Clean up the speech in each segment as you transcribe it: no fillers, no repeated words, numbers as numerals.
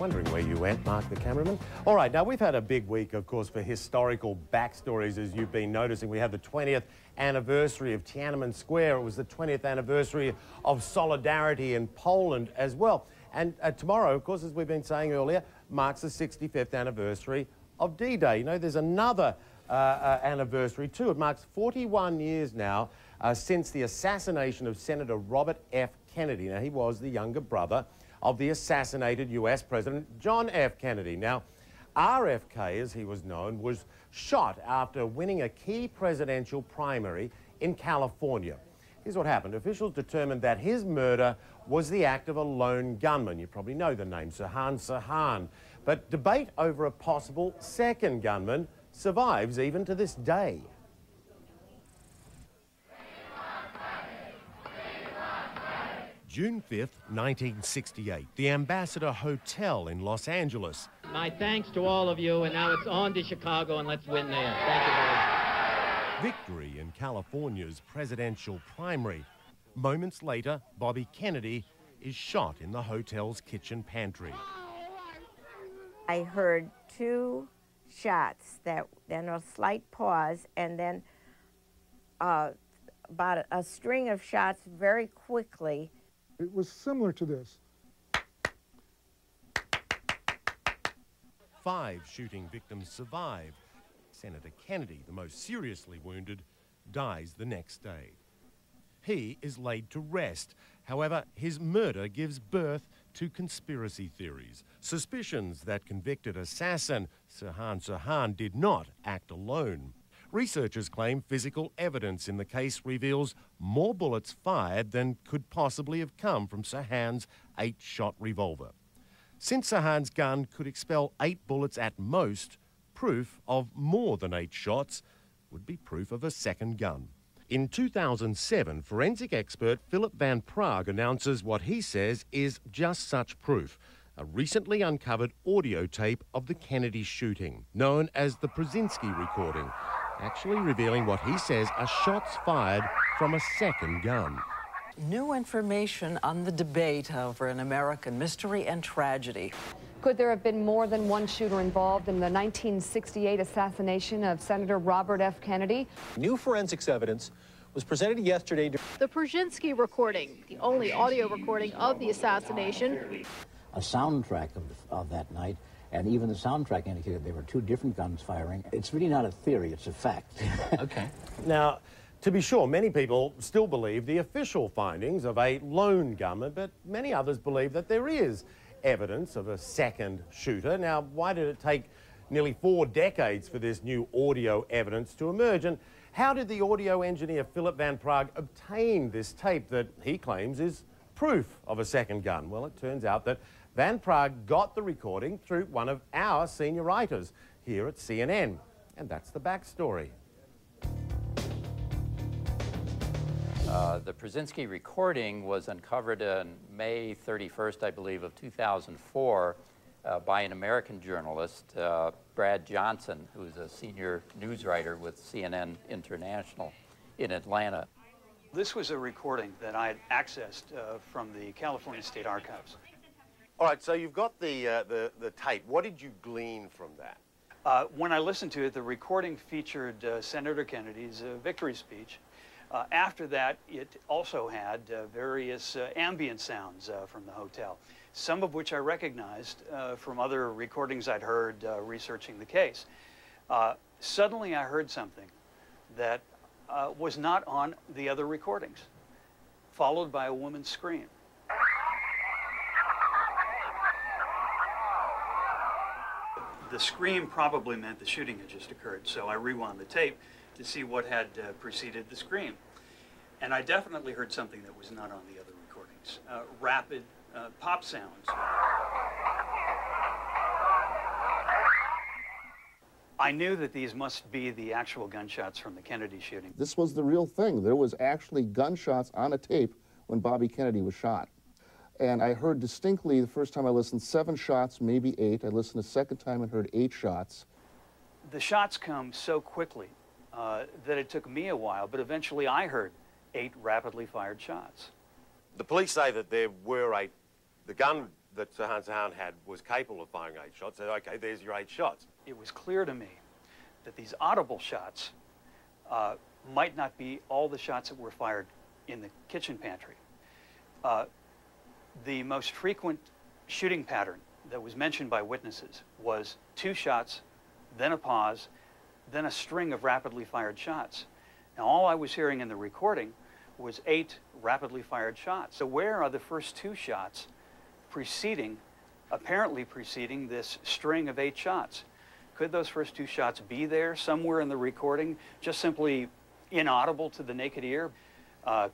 Wondering where you went, Mark the cameraman. All right, now we've had a big week, of course, for historical backstories, as you've been noticing. We had the 20th anniversary of Tiananmen Square. It was the 20th anniversary of Solidarity in Poland as well. And tomorrow, of course, as we've been saying earlier, marks the 65th anniversary of D-Day. You know, there's another anniversary too. It marks 41 years now since the assassination of Senator Robert F. Kennedy. Now, he was the younger brother of the assassinated US President John F. Kennedy. Now, R.F.K, as he was known, was shot after winning a key presidential primary in California. Here's what happened. Officials determined that his murder was the act of a lone gunman. You probably know the name, Sirhan. But debate over a possible second gunman survives even to this day. June 5th, 1968, the Ambassador Hotel in Los Angeles. My thanks to all of you, and now it's on to Chicago, and let's win there. Thank you very much. Victory in California's presidential primary. Moments later, Bobby Kennedy is shot in the hotel's kitchen pantry. I heard two shots, then a slight pause, and then about a string of shots very quickly. It was similar to this. 5 shooting victims survive. Senator Kennedy, the most seriously wounded, dies the next day. He is laid to rest. However, his murder gives birth to conspiracy theories, suspicions that convicted assassin Sirhan did not act alone. Researchers claim physical evidence in the case reveals more bullets fired than could possibly have come from Sirhan's 8-shot revolver. Since Sirhan's gun could expel 8 bullets at most, proof of more than 8 shots would be proof of a second gun. In 2007, forensic expert Philip Van Praag announces what he says is just such proof, a recently uncovered audio tape of the Kennedy shooting, known as the Pruszynski recording, actually revealing what he says are shots fired from a second gun. New information on the debate over an American mystery and tragedy. Could there have been more than one shooter involved in the 1968 assassination of Senator Robert F. Kennedy? New forensics evidence was presented yesterday. The Pruszynski recording, the only audio recording of the assassination. A soundtrack of that night, and even the soundtrack indicated there were 2 different guns firing. It's really not a theory, it's a fact. Okay. Now, to be sure, many people still believe the official findings of a lone gunman, but many others believe that there is evidence of a second shooter. Now, why did it take nearly 4 decades for this new audio evidence to emerge? And how did the audio engineer Philip Van Praag obtain this tape that he claims is proof of a second gun? Well, it turns out that Van Praag got the recording through one of our senior writers here at CNN. And that's the backstory. The Pruszynski recording was uncovered on May 31st, I believe, of 2004 by an American journalist, Brad Johnson, who's a senior news writer with CNN International in Atlanta. This was a recording that I had accessed from the California State Archives. All right, so you've got the tape. What did you glean from that? When I listened to it, the recording featured Senator Kennedy's victory speech. After that, it also had various ambient sounds from the hotel, some of which I recognized from other recordings I'd heard researching the case. Suddenly, I heard something that was not on the other recordings, followed by a woman's scream. The scream probably meant the shooting had just occurred, so I rewound the tape to see what had preceded the scream. And I definitely heard something that was not on the other recordings, rapid pop sounds. I knew that these must be the actual gunshots from the Kennedy shooting. This was the real thing. There was actually gunshots on a tape when Bobby Kennedy was shot. And I heard distinctly the first time I listened 7 shots, maybe 8. I listened a second time and heard 8 shots. The shots come so quickly that it took me a while, but eventually I heard 8 rapidly fired shots. The police say that there were 8. The gun that Sirhan was capable of firing 8 shots. So, okay, there's your 8 shots. It was clear to me that these audible shots might not be all the shots that were fired in the kitchen pantry. The most frequent shooting pattern that was mentioned by witnesses was 2 shots, then a pause, then a string of rapidly fired shots. Now, all I was hearing in the recording was 8 rapidly fired shots. So where are the first 2 shots apparently preceding this string of 8 shots? Could those first 2 shots be there somewhere in the recording, just simply inaudible to the naked ear?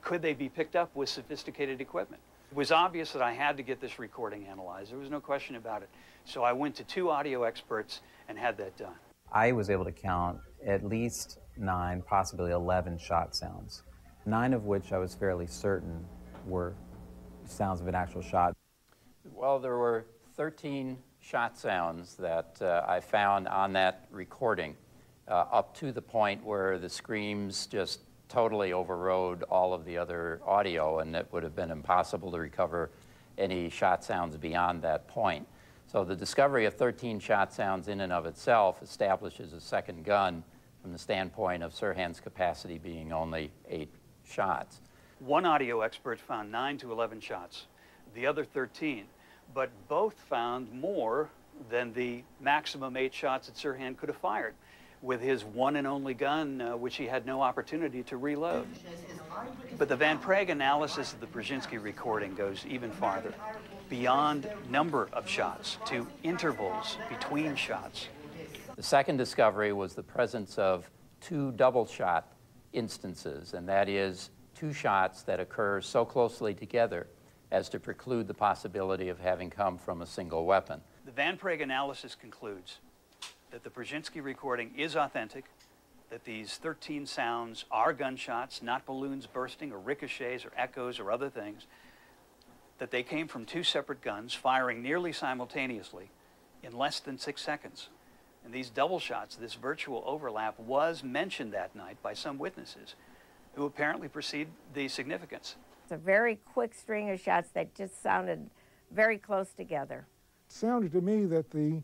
Could they be picked up with sophisticated equipment? It was obvious that I had to get this recording analyzed. There was no question about it. So I went to 2 audio experts and had that done. I was able to count at least 9, possibly 11 shot sounds, 9 of which I was fairly certain were sounds of an actual shot. Well, there were 13 shot sounds that I found on that recording, up to the point where the screams just totally overrode all of the other audio, and it would have been impossible to recover any shot sounds beyond that point. So the discovery of 13 shot sounds in and of itself establishes a second gun from the standpoint of Sirhan's capacity being only 8 shots. One audio expert found 9 to 11 shots, the other 13, but both found more than the maximum 8 shots that Sirhan could have fired with his one and only gun, which he had no opportunity to reload. But the Van Prague analysis of the Pruszynski recording goes even farther, beyond number of shots to intervals between shots. The second discovery was the presence of 2 double shot instances, and that is 2 shots that occur so closely together as to preclude the possibility of having come from a single weapon. The Van Prague analysis concludes that the Pruszynski recording is authentic, that these 13 sounds are gunshots, not balloons bursting or ricochets or echoes or other things, that they came from 2 separate guns firing nearly simultaneously in less than 6 seconds. And these double shots, this virtual overlap, was mentioned that night by some witnesses who apparently perceived the significance. It's a very quick string of shots that just sounded very close together. It sounded to me that the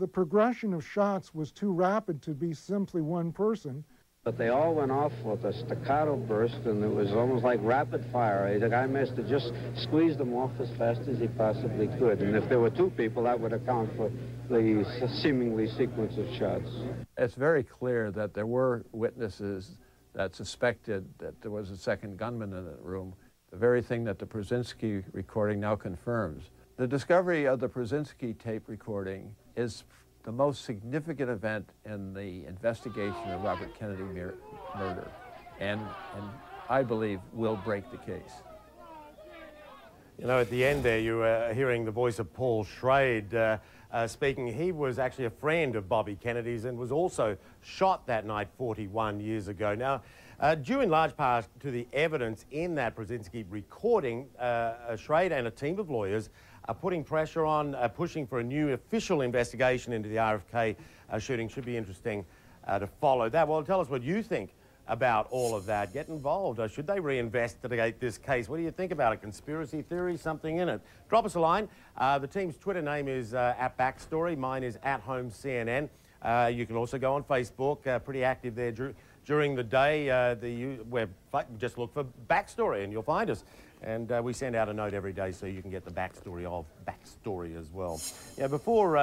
progression of shots was too rapid to be simply one person. But they all went off with a staccato burst, and it was almost like rapid fire. The guy must have just squeezed them off as fast as he possibly could. And if there were 2 people, that would account for the seemingly sequence of shots. It's very clear that there were witnesses that suspected that there was a second gunman in the room, the very thing that the Pruszynski recording now confirms. The discovery of the Pruszynski tape recording is the most significant event in the investigation of Robert Kennedy murder, and I believe will break the case. You know, at the end there, you were hearing the voice of Paul Schrade speaking. He was actually a friend of Bobby Kennedy's and was also shot that night 41 years ago. Now, due in large part to the evidence in that Pruszynski recording, Schrade and a team of lawyers are putting pressure on, pushing for a new official investigation into the R.F.K. Shooting. Should be interesting to follow that. Well, tell us what you think about all of that. Get involved. Should they reinvestigate this case? What do you think about it? Conspiracy theory, something in it? Drop us a line. The team's Twitter name is at BackStory. Mine is @HomeCNN. You can also go on Facebook. Pretty active there during the day. Just look for BackStory and you'll find us. And we send out a note every day so you can get the backstory of BackStory as well. Yeah, before